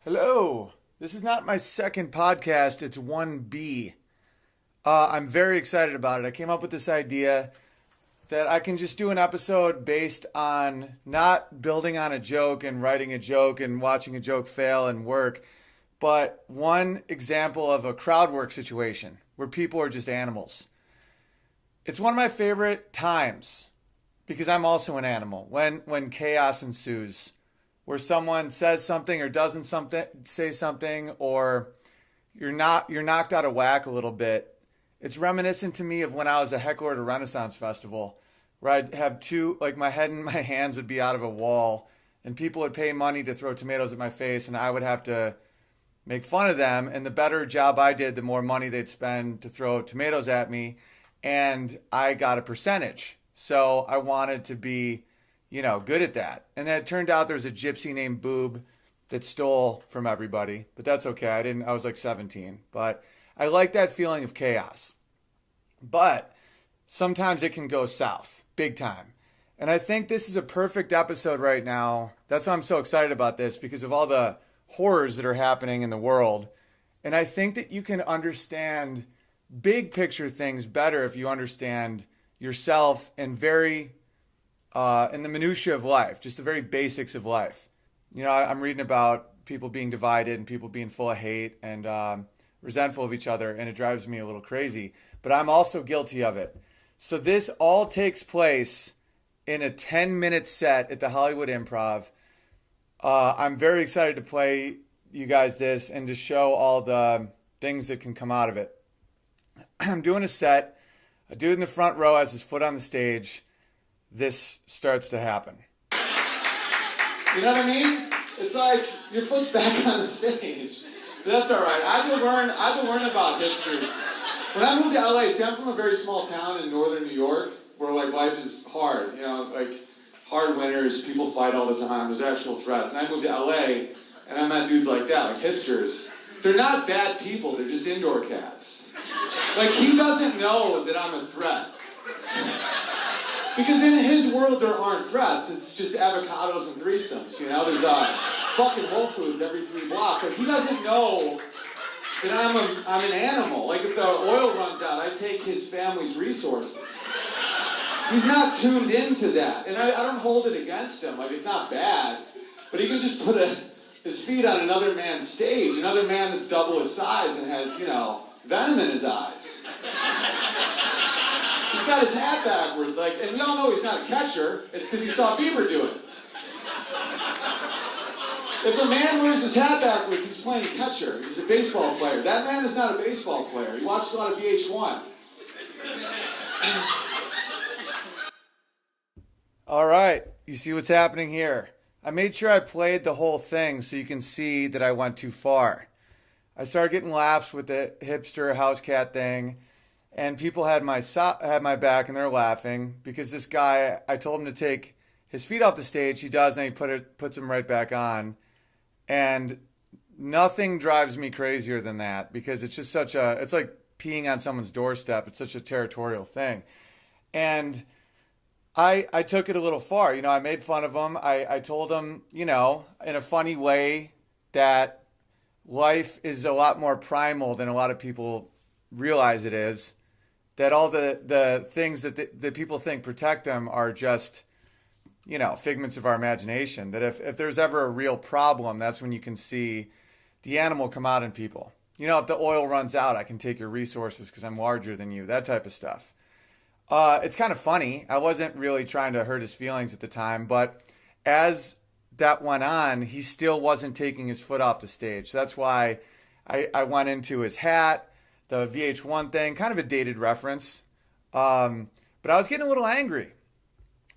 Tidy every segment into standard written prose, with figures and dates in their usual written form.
Hello. This is not my second podcast, it's 1B. I'm very excited about it. I came up with this idea that I can just do an episode based on not building on a joke and writing a joke and watching a joke fail and work, but one example of a crowd work situation where people are just animals. It's one of my favorite times because I'm also an animal when chaos ensues where someone says something or doesn't something say something or you're knocked out of whack a little bit. It's reminiscent to me of when I was a heckler at a Renaissance festival where I'd have my head and my hands would be out of a wall and people would pay money to throw tomatoes at my face and I would have to make fun of them. And the better job I did, the more money they'd spend to throw tomatoes at me. And I got a percentage. So I wanted to be, good at that. And then it turned out there was a gypsy named Boob that stole from everybody. But that's okay. I was like 17. But I like that feeling of chaos. But sometimes it can go south, big time. And I think this is a perfect episode right now. That's why I'm so excited about this, because of all the horrors that are happening in the world. And I think that you can understand big picture things better if you understand yourself and in the minutia of life, just the very basics of life. I'm reading about people being divided and people being full of hate and resentful of each other, and it drives me a little crazy. But I'm also guilty of it. So this all takes place in a 10-minute set at the Hollywood Improv. I'm very excited to play you guys this and to show all the things that can come out of it. I'm doing a set. A dude in the front row has his foot on the stage. This starts to happen. You know what I mean? It's like your foot's back on the stage. But that's all right. I've been learning about hipsters. When I moved to LA, see, I'm from a very small town in northern New York where life is hard. Hard winters, people fight all the time. There's actual threats. And I moved to LA and I met dudes like that, like hipsters. They're not bad people. They're just indoor cats. He doesn't know that I'm a threat. Because in his world, there aren't threats. It's just avocados and threesomes, There's fucking Whole Foods every 3 blocks. He doesn't know that I'm an animal. If the oil runs out, I take his family's resources. He's not tuned into that. And I don't hold it against him. It's not bad. But he can just put his feet on another man's stage, another man that's double his size and has, venom in his eyes. He's got his hat backwards, and we all know he's not a catcher. It's because you saw Bieber do it. If a man wears his hat backwards, he's playing catcher. He's a baseball player. That man is not a baseball player. He watches a lot of VH1. All right, you see what's happening here. I made sure I played the whole thing so you can see that I went too far. I started getting laughs with the hipster house cat thing, and people had my back and they're laughing because this guy, I told him to take his feet off the stage. He does, and he puts them right back on. And nothing drives me crazier than that because it's just it's like peeing on someone's doorstep. It's such a territorial thing. And I took it a little far. I made fun of him. I told him, in a funny way that life is a lot more primal than a lot of people realize it is. That all the things that people think protect them are just, figments of our imagination. That if there's ever a real problem, that's when you can see the animal come out in people. If the oil runs out, I can take your resources because I'm larger than you, that type of stuff. It's kind of funny. I wasn't really trying to hurt his feelings at the time, but as that went on, he still wasn't taking his foot off the stage. That's why I went into his hat, the VH1 thing, kind of a dated reference. But I was getting a little angry.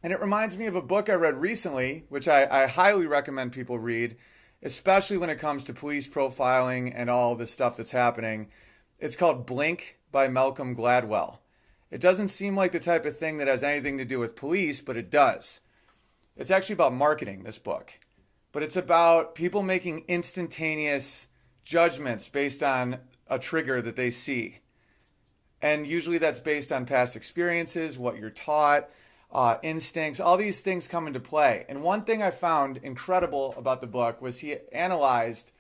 And it reminds me of a book I read recently, which I highly recommend people read, especially when it comes to police profiling and all the stuff that's happening. It's called Blink by Malcolm Gladwell. It doesn't seem like the type of thing that has anything to do with police, but it does. It's actually about marketing, this book. But it's about people making instantaneous judgments based on a trigger that they see. And usually that's based on past experiences, what you're taught, instincts, all these things come into play. And one thing I found incredible about the book was he analyzed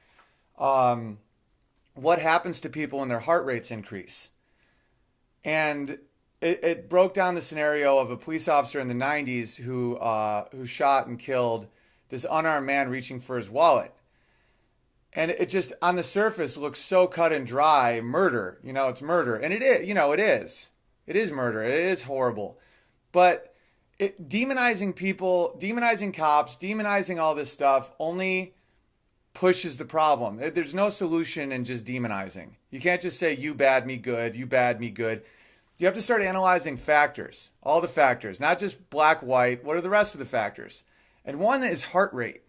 what happens to people when their heart rates increase. And it broke down the scenario of a police officer in the 90s who shot and killed this unarmed man reaching for his wallet. And it just, on the surface, looks so cut and dry. Murder, it's murder. And it is, it is. It is murder. It is horrible. But demonizing people, demonizing cops, demonizing all this stuff only pushes the problem. There's no solution in just demonizing. You can't just say, you bad, me good, you bad, me good. You have to start analyzing factors, all the factors, not just black, white. What are the rest of the factors? And one is heart rate.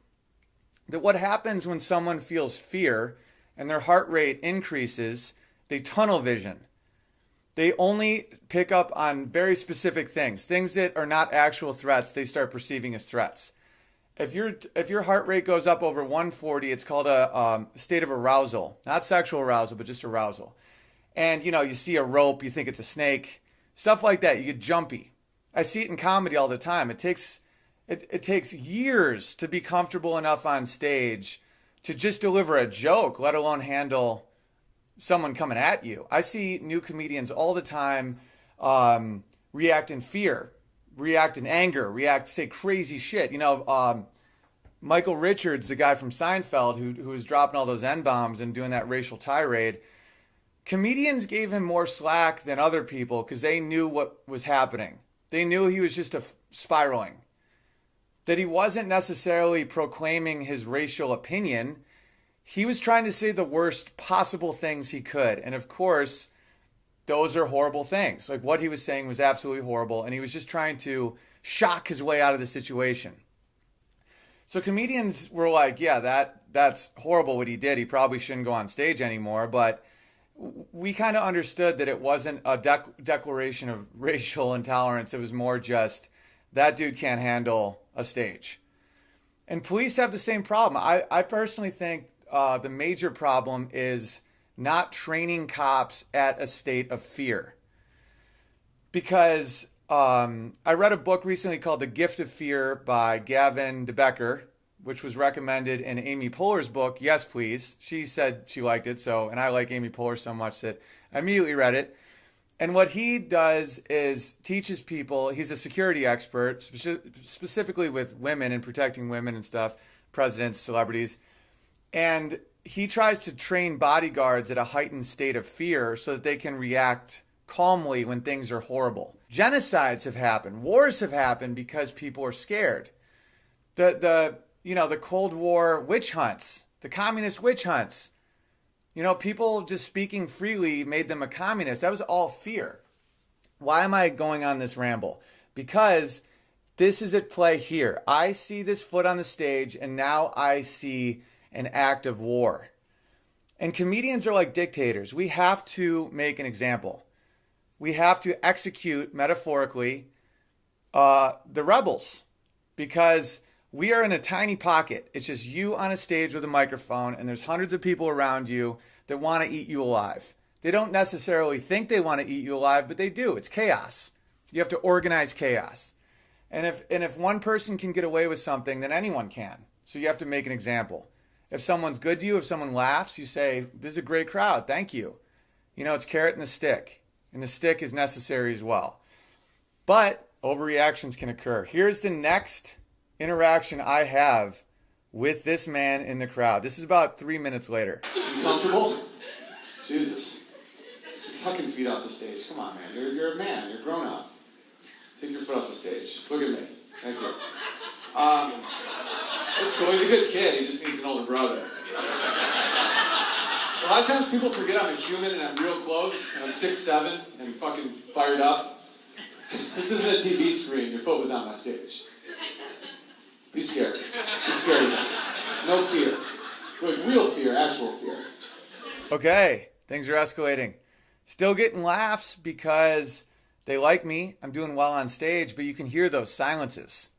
That what happens when someone feels fear and their heart rate increases, they tunnel vision. They only pick up on very specific things that are not actual threats, they start perceiving as threats. If your heart rate goes up over 140, it's called a state of arousal. Not sexual arousal, but just arousal. And, you see a rope, you think it's a snake. Stuff like that. You get jumpy. I see it in comedy all the time. It takes years to be comfortable enough on stage to just deliver a joke, let alone handle someone coming at you. I see new comedians all the time react in fear, react in anger, say crazy shit. Michael Richards, the guy from Seinfeld who was dropping all those N-bombs and doing that racial tirade, comedians gave him more slack than other people because they knew what was happening. They knew he was just spiraling. That he wasn't necessarily proclaiming his racial opinion. He was trying to say the worst possible things he could. And of course, those are horrible things. Like what he was saying was absolutely horrible. And he was just trying to shock his way out of the situation. So comedians were like, yeah, that's horrible what he did. He probably shouldn't go on stage anymore. But we kind of understood that it wasn't a declaration of racial intolerance. It was more just that dude can't handle a stage. And police have the same problem. I personally think the major problem is not training cops at a state of fear. Because I read a book recently called The Gift of Fear by Gavin DeBecker, which was recommended in Amy Poehler's book, Yes Please. She said she liked it, and I like Amy Poehler so much that I immediately read it. And what he does is teaches people, he's a security expert, specifically with women and protecting women and stuff, presidents, celebrities. And he tries to train bodyguards at a heightened state of fear so that they can react calmly when things are horrible. Genocides have happened. Wars have happened because people are scared. The Cold War witch hunts, the communist witch hunts. People just speaking freely made them a communist. That was all fear. Why am I going on this ramble? Because this is at play here. I see this foot on the stage, and now I see an act of war. And comedians are like dictators. We have to make an example. We have to execute, metaphorically, the rebels. Because we are in a tiny pocket. It's just you on a stage with a microphone, and there's hundreds of people around you that want to eat you alive. They don't necessarily think they want to eat you alive, but they do. It's chaos. You have to organize chaos. And if one person can get away with something, then anyone can. So you have to make an example. If someone's good to you, if someone laughs, you say, this is a great crowd, thank you. It's carrot and the stick. And the stick is necessary as well. But overreactions can occur. Here's the next interaction I have with this man in the crowd. This is about 3 minutes later. You comfortable? Jesus. Fucking feet off the stage. Come on, man. You're a man. You're grown up. Take your foot off the stage. Look at me. Thank you. It's cool. He's a good kid. He just needs an older brother. A lot of times people forget I'm a human and I'm real close and I'm 6'7" and fucking fired up. This isn't a TV screen. Your foot was on my stage. Be scared. Be scared of that. No fear. Like real fear, actual fear. Okay, things are escalating. Still getting laughs because they like me. I'm doing well on stage, but you can hear those silences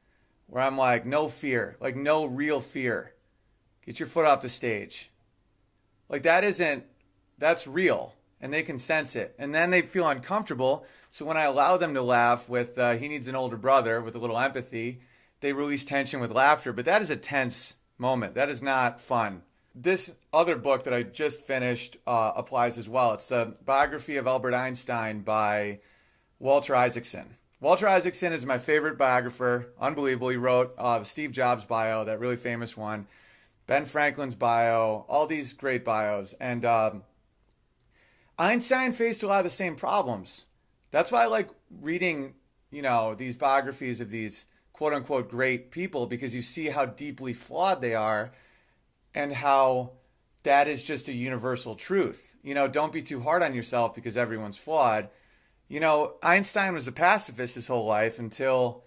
where I'm like, no fear, like no real fear. Get your foot off the stage. Like that's real, and they can sense it. And then they feel uncomfortable, so when I allow them to laugh with, he needs an older brother, with a little empathy, they release tension with laughter, but that is a tense moment. That is not fun this other book that I just finished applies as well. It's the biography of Albert Einstein by Walter Isaacson. Walter Isaacson is my favorite biographer. Unbelievable. He wrote the Steve Jobs bio, that really famous one, Ben Franklin's bio, all these great bios. And Einstein faced a lot of the same problems. That's why I like reading, these biographies of these quote unquote great people, because you see how deeply flawed they are and how that is just a universal truth. Don't be too hard on yourself because everyone's flawed. Einstein was a pacifist his whole life until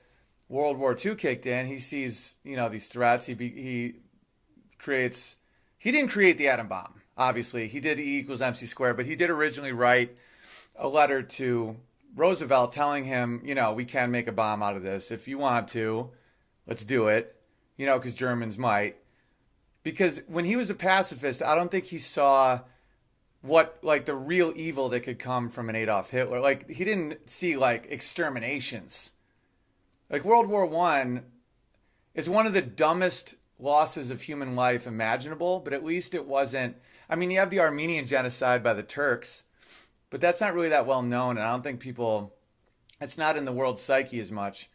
World War II kicked in. He sees, these threats. He didn't create the atom bomb, obviously. He did E equals MC squared, but he did originally write a letter to Roosevelt telling him, we can make a bomb out of this. If you want to, let's do it, because Germans might. Because when he was a pacifist, I don't think he saw what, the real evil that could come from an Adolf Hitler. He didn't see, exterminations. World War I is one of the dumbest losses of human life imaginable, but at least it wasn't. I mean, you have the Armenian genocide by the Turks, but that's not really that well known, and I don't think it's not in the world psyche as much.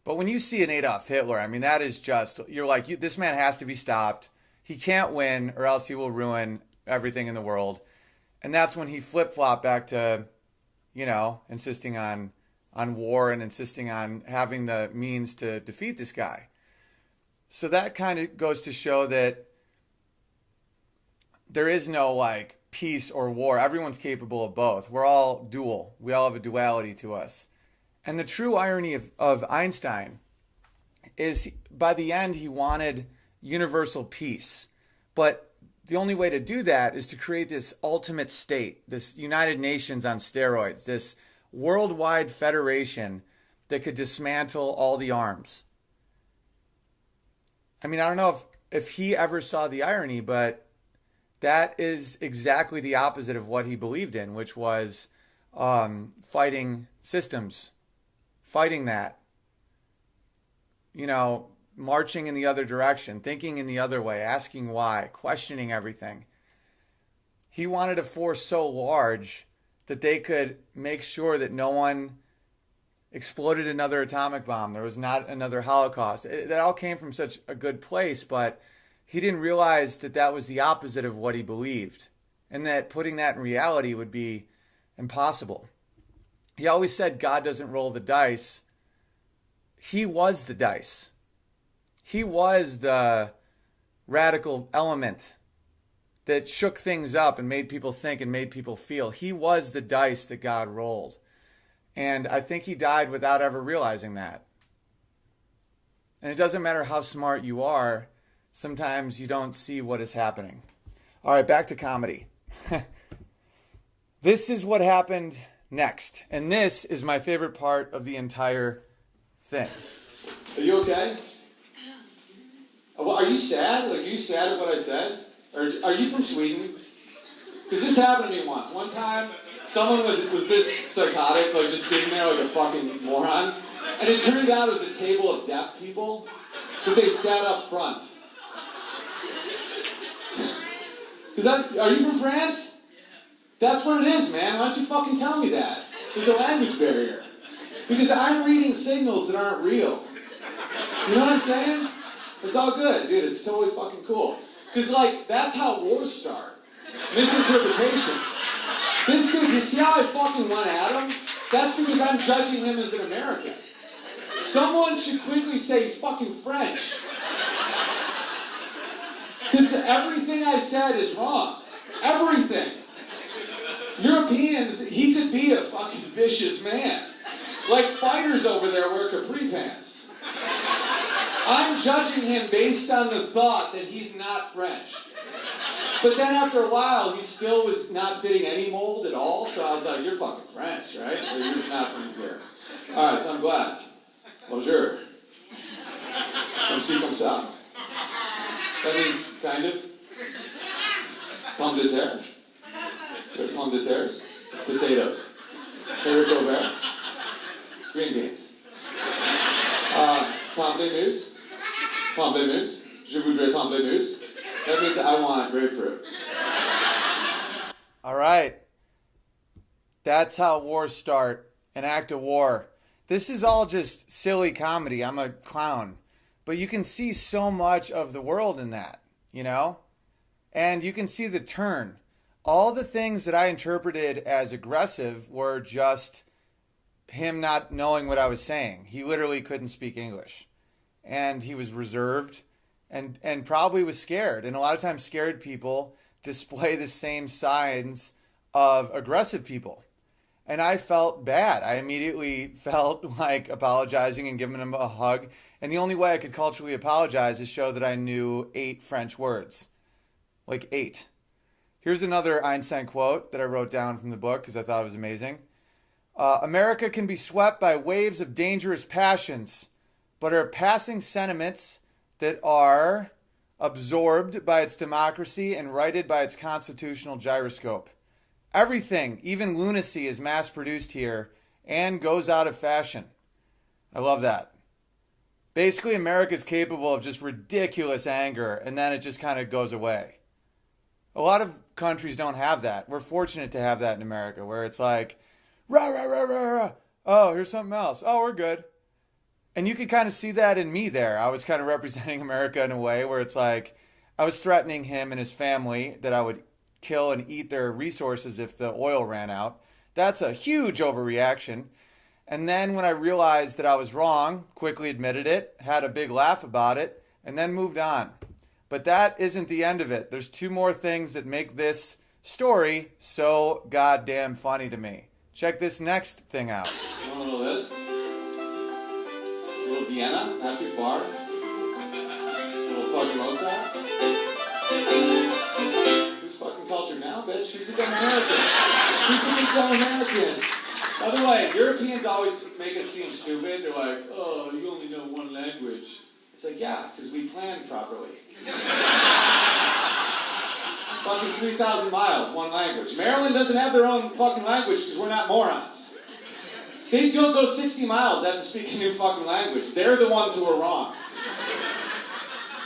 But when you see an Adolf Hitler, I mean, that is just, you're like, this man has to be stopped. He can't win, or else he will ruin everything in the world. And that's when he flip-flopped back to, insisting on war and insisting on having the means to defeat this guy. So that kind of goes to show that there is no peace or war. Everyone's capable of both. We're all dual. We all have a duality to us. And the true irony of Einstein is by the end he wanted universal peace. But the only way to do that is to create this ultimate state, this United Nations on steroids, this worldwide federation that could dismantle all the arms. I mean, I don't know if he ever saw the irony, but that is exactly the opposite of what he believed in, which was fighting systems, fighting that, marching in the other direction, thinking in the other way, asking why, questioning everything. He wanted a force so large that they could make sure that no one exploded another atomic bomb. There was not another Holocaust. That all came from such a good place, but he didn't realize that that was the opposite of what he believed, and that putting that in reality would be impossible. He always said God doesn't roll the dice. He was the dice. He was the radical element that shook things up and made people think and made people feel. He was the dice that God rolled. And I think he died without ever realizing that. And it doesn't matter how smart you are, sometimes you don't see what is happening. All right, back to comedy. This is what happened next. And this is my favorite part of the entire thing. Are you okay? Are you sad? Are you sad at what I said? Or are you from Sweden? Because this happened to me once. One time, someone was this psychotic, just sitting there like a fucking moron. And it turned out it was a table of deaf people, but they sat up front. Are you from France? That's what it is, man. Why don't you fucking tell me that? There's a language barrier. Because I'm reading signals that aren't real. You know what I'm saying? It's all good, dude. It's totally fucking cool. Because, that's how wars start. Misinterpretation. This dude, you see how I fucking went at him? That's because I'm judging him as an American. Someone should quickly say he's fucking French. Because everything I said is wrong. Everything. Europeans, he could be a fucking vicious man. Like fighters over there wear capri pants. I'm judging him based on the thought that he's not French. But then after a while, he still was not fitting any mold at all, so I was like, you're fucking French, right? Or you're not from here. All right, so I'm glad. Bonjour. Comme comme ça. That means kind of. Pomme de terre. Pomme de terres. Potatoes. Haricot vert. Green beans. Pamplemousse. Pamplemousse. Je voudrais pamplemousse. That means I want grapefruit. All right. That's how wars start. An act of war. This is all just silly comedy. I'm a clown. But you can see so much of the world in that, you know? And you can see the turn. All the things that I interpreted as aggressive were just him not knowing what I was saying. He literally couldn't speak English. And he was reserved and probably was scared. And a lot of times scared people display the same signs of aggressive people. And I felt bad. I immediately felt like apologizing and giving him a hug. And the only way I could culturally apologize is show that I knew 8 French words. Like 8. Here's another Einstein quote that I wrote down from the book because I thought it was amazing. America can be swept by waves of dangerous passions, but are passing sentiments that are absorbed by its democracy and righted by its constitutional gyroscope. Everything, even lunacy, is mass-produced here and goes out of fashion. I love that. Basically, America is capable of just ridiculous anger, and then it just kind of goes away. A lot of countries don't have that. We're fortunate to have that in America, where it's like, rah, rah, rah, rah, rah. Oh, here's something else. Oh, we're good. And you could kind of see that in me there. I was kind of representing America in a way where it's like, I was threatening him and his family that I would kill and eat their resources if the oil ran out. That's a huge overreaction. And then when I realized that I was wrong, quickly admitted it, had a big laugh about it, and then moved on. But that isn't the end of it. There's 2 more things that make this story so goddamn funny to me. Check this next thing out. You want a little of this? A little Vienna, not too far. A little fucking Moscow. Who's fucking cultured now, bitch? Who's the dumb American? Who's the big dumb American? By the way, Europeans always make us seem stupid. They're like, oh, you only know 1 language. It's like, yeah, because we planned properly. Fucking 3,000 miles, 1 language. Maryland doesn't have their own fucking language because we're not morons. They don't go 60 miles after speaking a new fucking language. They're the ones who are wrong.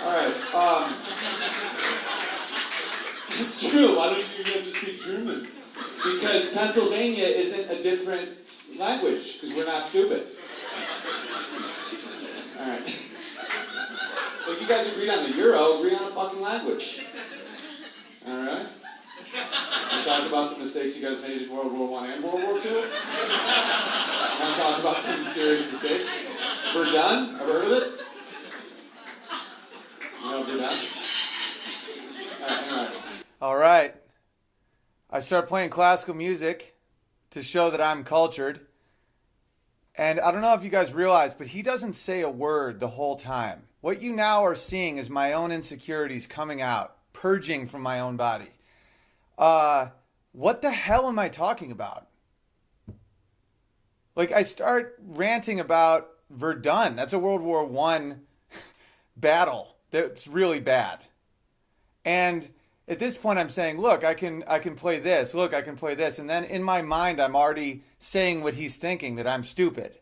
Alright, it's true. Why don't you have to speak German? Because Pennsylvania isn't a different language, because we're not stupid. Alright. But you guys agreed on the euro, agree on a fucking language. Alright? Want to talk about some mistakes you guys made in World War I and World War II? Want to talk about some serious mistakes? Verdun? Ever heard of it? You know Verdun? Alright, anyway. Alright. I start playing classical music to show that I'm cultured. And I don't know if you guys realize, but he doesn't say a word the whole time. What you now are seeing is my own insecurities coming out, purging from my own body. What the hell am I talking about? Like, I start ranting about Verdun. That's a World War I battle that's really bad. And at this point, I'm saying, look, I can play this. Look, I can play this. And then in my mind, I'm already saying what he's thinking, that I'm stupid.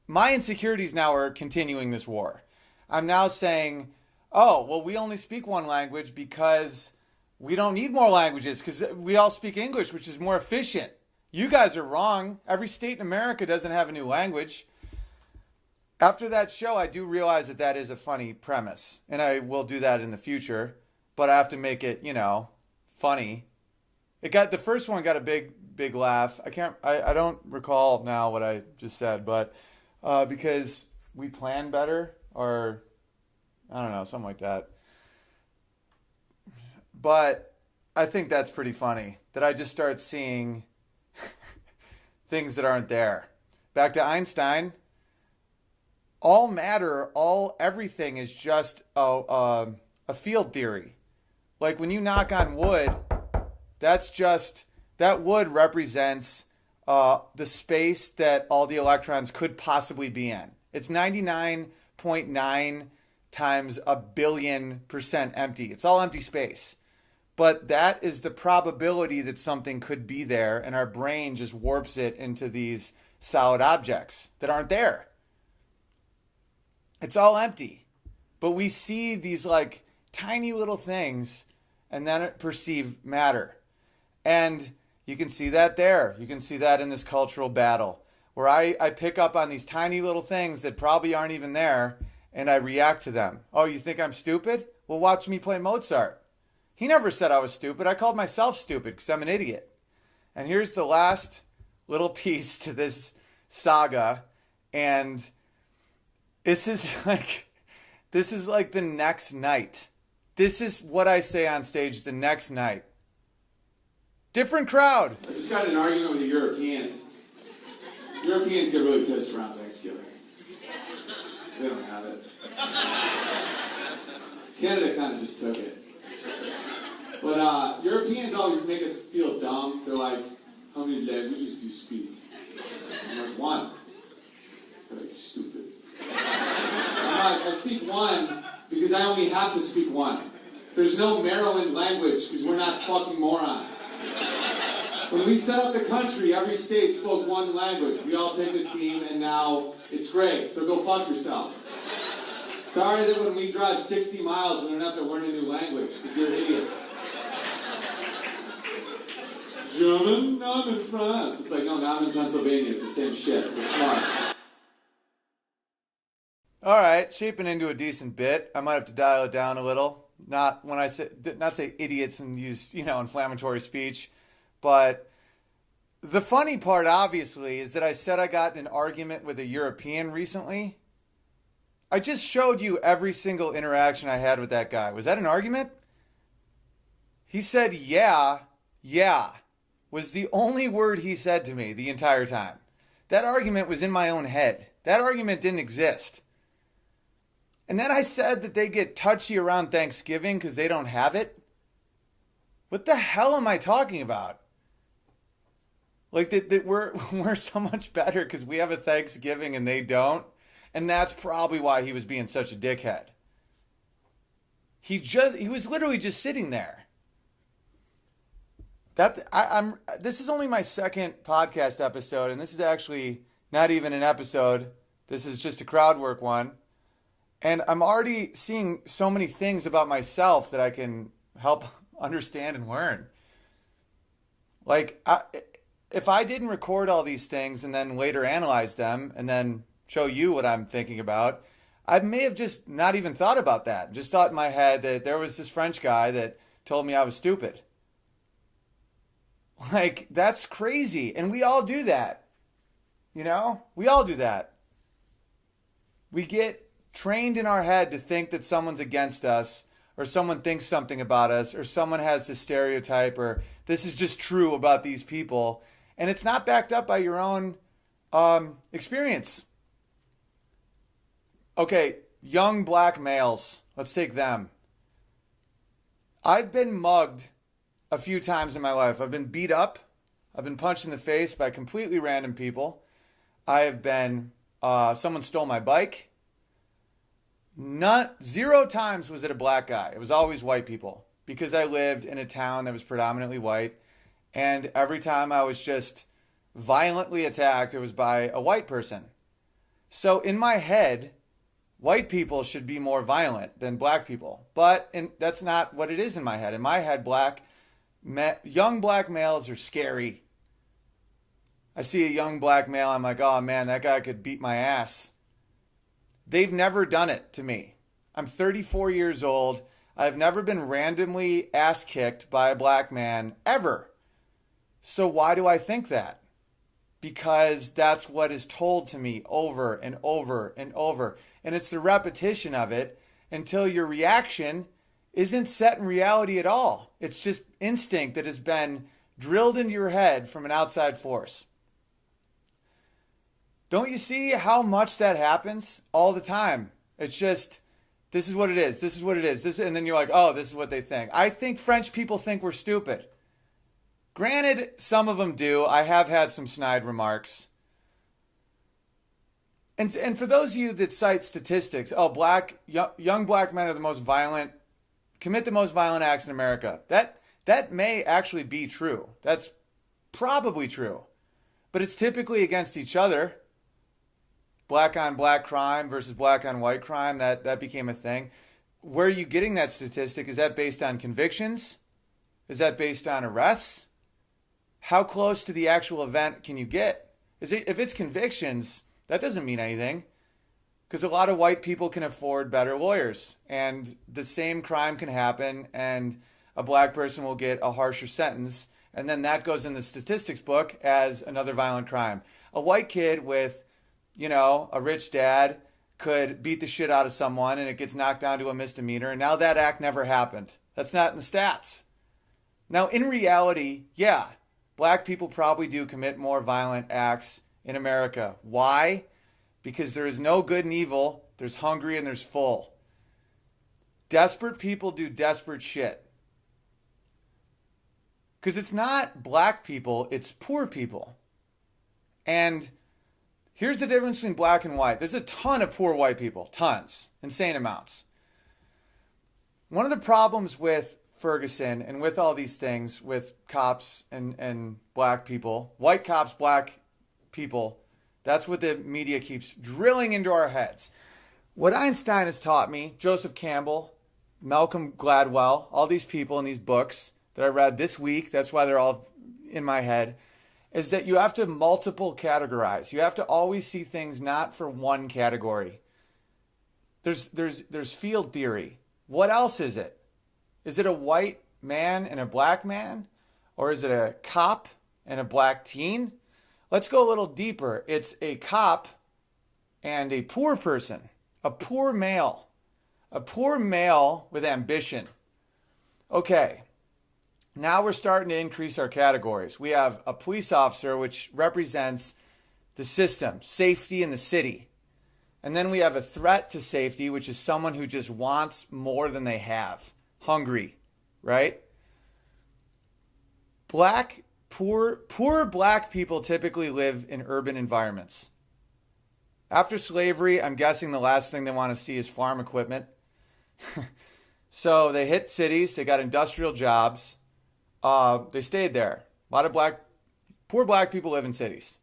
My insecurities now are continuing this war. I'm now saying, oh, well, we only speak 1 language because we don't need more languages because we all speak English, which is more efficient. You guys are wrong. Every state in America doesn't have a new language. After that show, I do realize that that is a funny premise, and I will do that in the future. But I have to make it, funny. The first one got a big laugh. I don't recall now what I just said, but because we plan better, or I don't know, something like that. But I think that's pretty funny that I just start seeing things that aren't there. Back to Einstein. All matter, everything is just a field theory. Like when you knock on wood, that wood represents the space that all the electrons could possibly be in. It's 99.9 times a billion% empty. It's all empty space. But that is the probability that something could be there, and our brain just warps it into these solid objects that aren't there. It's all empty. But we see these like tiny little things and then perceive matter. And you can see that there. You can see that in this cultural battle where I pick up on these tiny little things that probably aren't even there and I react to them. Oh, you think I'm stupid? Well, watch me play Mozart. He never said I was stupid. I called myself stupid because I'm an idiot. And here's the last little piece to this saga. And this is like the next night. This is what I say on stage the next night. Different crowd. I just got in an argument with a European. Europeans get really pissed around Thanksgiving. They don't have it. Canada kind of just took it. But Europeans always make us feel dumb. They're like, how many languages do you speak? I'm like, one. They're like, stupid. I'm like, I speak one because I only have to speak one. There's no Maryland language because we're not fucking morons. When we set up the country, every state spoke one language. We all picked a team, and now it's great. So go fuck yourself. Sorry that when we drive 60 miles, we don't have to learn a new language, because you're idiots. German? No, I'm in France. It's like, no, now I'm in Pennsylvania. It's the same shit. We're smart. All right, shaping into a decent bit. I might have to dial it down a little. Not say idiots and use, inflammatory speech. But the funny part, obviously, is that I said I got in an argument with a European recently. I just showed you every single interaction I had with that guy. Was that an argument? He said, yeah, was the only word he said to me the entire time. That argument was in my own head. That argument didn't exist. And then I said that they get touchy around Thanksgiving because they don't have it. What the hell am I talking about? Like that we're so much better because we have a Thanksgiving and they don't. And that's probably why he was being such a dickhead. He was literally just sitting there. This is only my second podcast episode, and this is actually not even an episode. This is just a crowd work one. And I'm already seeing so many things about myself that I can help understand and learn. Like, if I didn't record all these things and then later analyze them and then show you what I'm thinking about, I may have just not even thought about that. Just thought in my head that there was this French guy that told me I was stupid. Like, that's crazy. And we all do that. We all do that. We get trained in our head to think that someone's against us, or someone thinks something about us, or someone has this stereotype, or this is just true about these people. And it's not backed up by your own experience. Okay, young black males. Let's take them. I've been mugged a few times in my life. I've been beat up. I've been punched in the face by completely random people. I have been, someone stole my bike. Zero times was it a black guy. It was always white people because I lived in a town that was predominantly white. And every time I was just violently attacked, it was by a white person. So in my head, white people should be more violent than black people. But that's not what it is in my head. In my head, young black males are scary. I see a young black male, I'm like, oh man, that guy could beat my ass. They've never done it to me. I'm 34 years old. I've never been randomly ass kicked by a black man ever. So why do I think that? Because that's what is told to me over and over and over. And it's the repetition of it until your reaction isn't set in reality at all. It's just instinct that has been drilled into your head from an outside force. Don't you see how much that happens all the time? It's just, this is what it is. This is what it is. And then you're like, oh, this is what they think. I think French people think we're stupid. Granted, some of them do. I have had some snide remarks. And for those of you that cite statistics, young black men are the most violent, commit the most violent acts in America. That may actually be true. That's probably true. But it's typically against each other. Black on black crime versus black on white crime, that became a thing. where are you getting that statistic? Is that based on convictions? Is that based on arrests? How close to the actual event can you get? If it's convictions, that doesn't mean anything, because a lot of white people can afford better lawyers, and the same crime can happen and a black person will get a harsher sentence, and then that goes in the statistics book as another violent crime. A white kid with, a rich dad could beat the shit out of someone and it gets knocked down to a misdemeanor, and now that act never happened. That's not in the stats. Now, in reality, yeah, black people probably do commit more violent acts in America. Why? Because there is no good and evil. There's hungry and there's full. Desperate people do desperate shit. Because it's not black people, it's poor people. And here's the difference between black and white. There's a ton of poor white people. Tons. Insane amounts. One of the problems with Ferguson and with all these things, with cops and black people, white cops, black people, that's what the media keeps drilling into our heads. What Einstein has taught me, Joseph Campbell, Malcolm Gladwell, all these people in these books that I read this week, that's why they're all in my head, is that you have to multiple categorize. You have to always see things not for one category. There's field theory. What else is it? Is it a white man and a black man? Or is it a cop and a black teen? Let's go a little deeper. It's a cop and a poor person, a poor male with ambition. Okay, now we're starting to increase our categories. We have a police officer, which represents the system, safety in the city. And then we have a threat to safety, which is someone who just wants more than they have. Hungry, right? Poor black people typically live in urban environments. After slavery, I'm guessing the last thing they want to see is farm equipment. So they hit cities, they got industrial jobs, they stayed there. A lot of poor black people live in cities.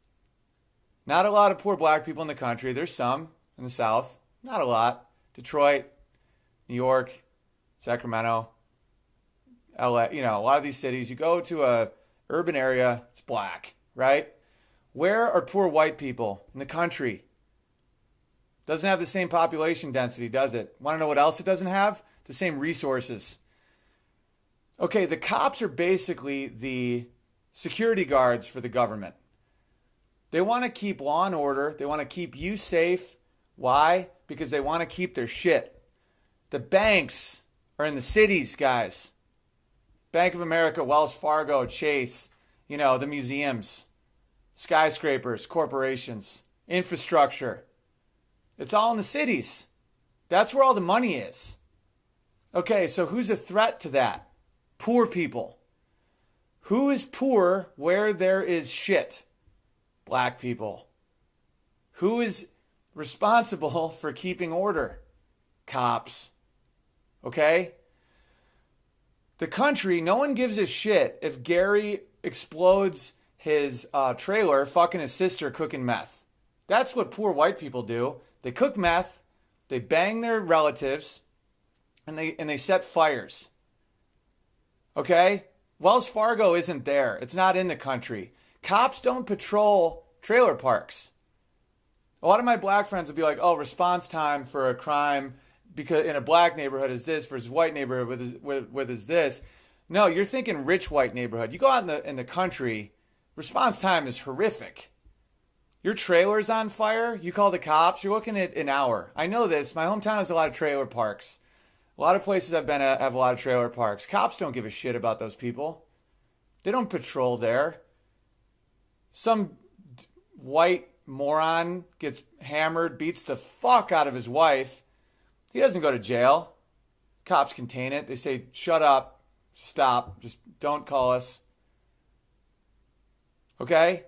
Not a lot of poor black people in the country. There's some in the South, not a lot. Detroit, New York, Sacramento, LA, a lot of these cities, you go to a urban area, it's black, right? Where are poor white people in the country? Doesn't have the same population density, does it? Want to know what else it doesn't have? The same resources. Okay, the cops are basically the security guards for the government. They want to keep law and order. They want to keep you safe. Why? Because they want to keep their shit. The banks are in the cities, guys. Bank of America, Wells Fargo, Chase, the museums, skyscrapers, corporations, infrastructure. It's all in the cities. That's where all the money is. Okay, so who's a threat to that? Poor people. Who is poor where there is shit? Black people. Who is responsible for keeping order? Cops. Okay? The country, no one gives a shit if Gary explodes his trailer fucking his sister cooking meth. That's what poor white people do. They cook meth, they bang their relatives, and they set fires. Okay? Wells Fargo isn't there. It's not in the country. Cops don't patrol trailer parks. A lot of my black friends will be like, oh, response time for a crime because in a black neighborhood is this versus white neighborhood with is this. No, you're thinking rich white neighborhood. You go out in the country, response time is horrific. Your trailer's on fire, you call the cops, you're looking at an hour. I know this. My hometown has a lot of trailer parks. A lot of places I've been at have a lot of trailer parks. Cops don't give a shit about those people. They don't patrol there. Some white moron gets hammered, beats the fuck out of his wife. He doesn't go to jail. Cops contain it. They say, shut up, stop, just don't call us. Okay?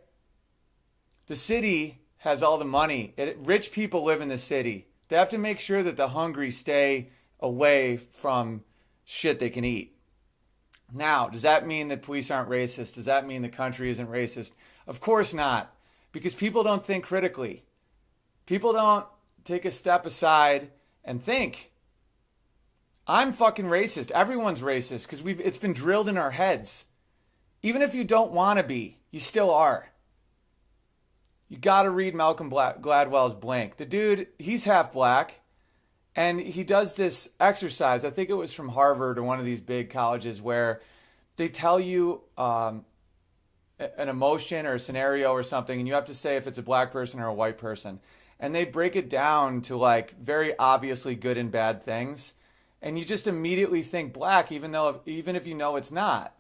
The city has all the money. Rich people live in the city. They have to make sure that the hungry stay away from shit they can eat. Now, does that mean that police aren't racist? Does that mean the country isn't racist? Of course not. Because people don't think critically. People don't take a step aside and think. I'm fucking racist. Everyone's racist because it's been drilled in our heads. Even if you don't want to be, you still are. You got to read Malcolm Gladwell's Blank. The dude, he's half black, and he does this exercise. I think it was from Harvard or one of these big colleges where they tell you an emotion or a scenario or something, and you have to say if it's a black person or a white person. And they break it down to like very obviously good and bad things. And you just immediately think black, even if you know it's not.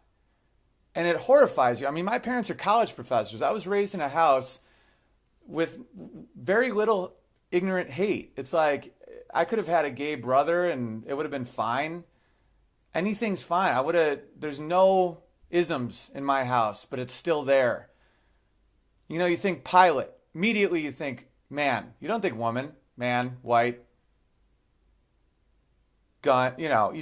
And it horrifies you. I mean, my parents are college professors. I was raised in a house with very little ignorant hate. It's like I could have had a gay brother and it would have been fine. Anything's fine. There's no isms in my house, but it's still there. You know, you think pilot. Immediately you think man. You don't think woman, man, white, gun. You know,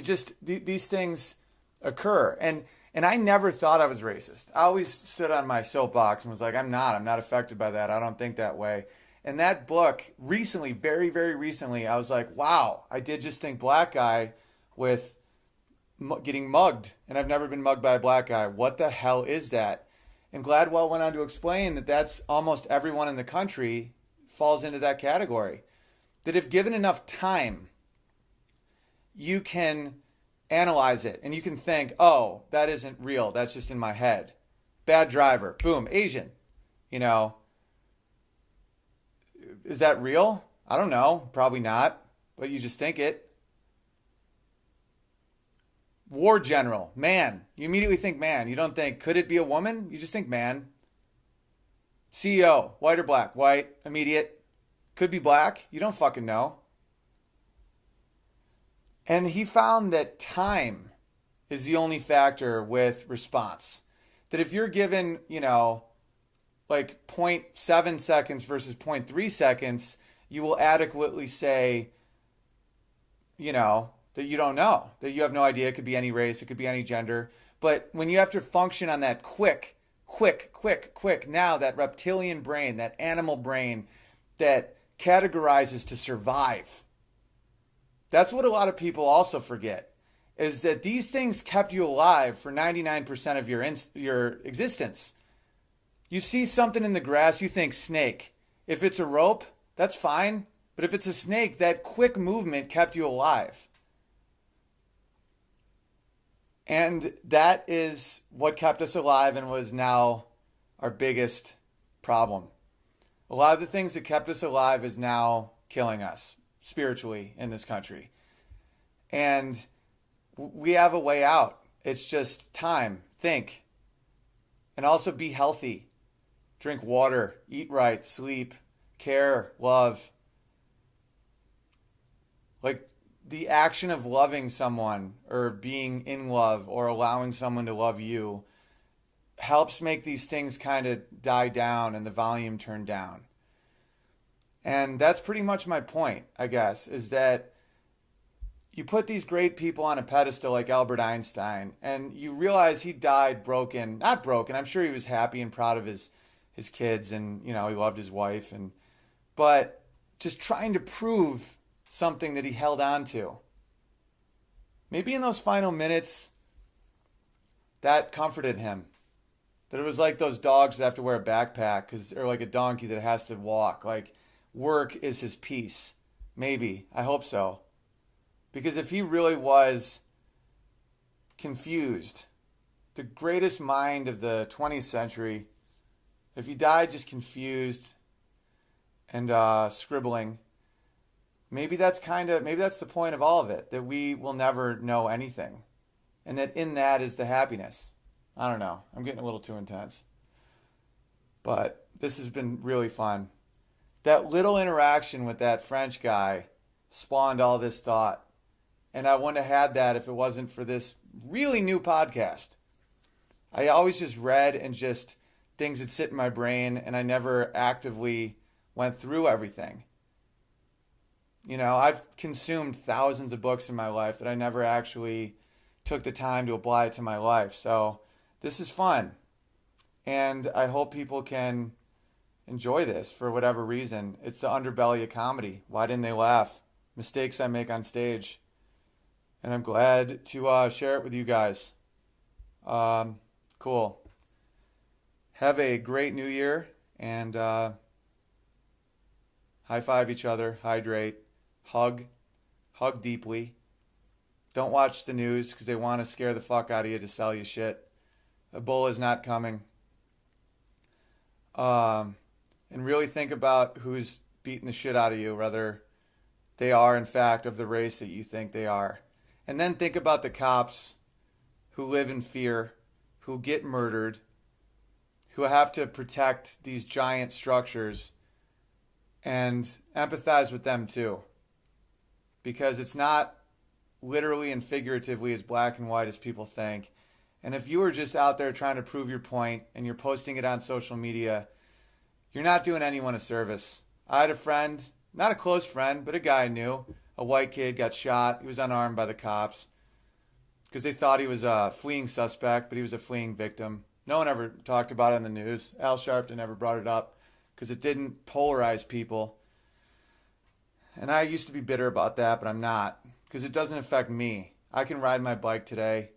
these things occur. And I never thought I was racist. I always stood on my soapbox and was like, I'm not affected by that. I don't think that way. And that book recently, very, very recently, I was like, wow, I did just think black guy with getting mugged. And I've never been mugged by a black guy. What the hell is that? And Gladwell went on to explain that that's almost everyone in the country falls into that category. That if given enough time, you can analyze it and you can think, oh, that isn't real. That's just in my head. Bad driver. Boom. Asian. You know, is that real? I don't know. Probably not. But you just think it. War general. Man. You immediately think man. You don't think, could it be a woman? You just think man. CEO. White or black? White. Immediate. Could be black. You don't fucking know. And he found that time is the only factor with response. That if you're given, you know, like 0.7 seconds versus 0.3 seconds, you will adequately say, you know, that you don't know, that you have no idea. It could be any race, it could be any gender. But when you have to function on that quick, now that reptilian brain, that animal brain that categorizes to survive. That's what a lot of people also forget, is that these things kept you alive for 99% of your existence. You see something in the grass, you think snake. If it's a rope, that's fine. But if it's a snake, that quick movement kept you alive. And that is what kept us alive and was now our biggest problem. A lot of the things that kept us alive is now killing us spiritually in this country. And we have a way out. It's just time. Think. And also be healthy. Drink water. Eat right. Sleep. Care. Love. Like the action of loving someone or being in love or allowing someone to love you helps make these things kind of die down and the volume turn down. And that's pretty much my point, I guess, is that you put these great people on a pedestal like Albert Einstein, and you realize he died broken. Not broken. I'm sure he was happy and proud of his kids, and you know he loved his wife, but just trying to prove something that he held on to. Maybe in those final minutes, that comforted him. That it was like those dogs that have to wear a backpack, or like a donkey that has to walk. Like, work is his peace. Maybe. I hope so. Because if he really was confused, the greatest mind of the 20th century, if he died just confused and scribbling, maybe that's the point of all of it, that we will never know anything. And that in that is the happiness. I don't know. I'm getting a little too intense. But this has been really fun. That little interaction with that French guy spawned all this thought. And I wouldn't have had that if it wasn't for this really new podcast. I always just read and just things that sit in my brain, and I never actively went through everything. You know, I've consumed thousands of books in my life that I never actually took the time to apply it to my life. So this is fun. And I hope people can enjoy this for whatever reason. It's the underbelly of comedy. Why didn't they laugh? Mistakes I make on stage. and I'm glad to share it with you guys. Cool. Have a great new year, and high five each other, hydrate, hug, hug deeply. Don't watch the news because they want to scare the fuck out of you to sell you shit. Ebola's not coming. And really think about who's beating the shit out of you, whether they are, in fact, of the race that you think they are. And then think about the cops who live in fear, who get murdered, who have to protect these giant structures, and empathize with them too. Because it's not literally and figuratively as black and white as people think. And if you are just out there trying to prove your point and you're posting it on social media, you're not doing anyone a service. I had a friend, not a close friend, but a guy I knew, a white kid got shot. He was unarmed by the cops because they thought he was a fleeing suspect, but he was a fleeing victim. No one ever talked about it in the news. Al Sharpton never brought it up because it didn't polarize people. And I used to be bitter about that, but I'm not because it doesn't affect me. I can ride my bike today.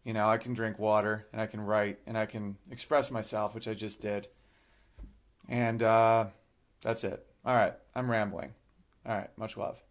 You know, I can drink water and I can write and I can express myself, which I just did. And that's it. All right, I'm rambling. All right, much love.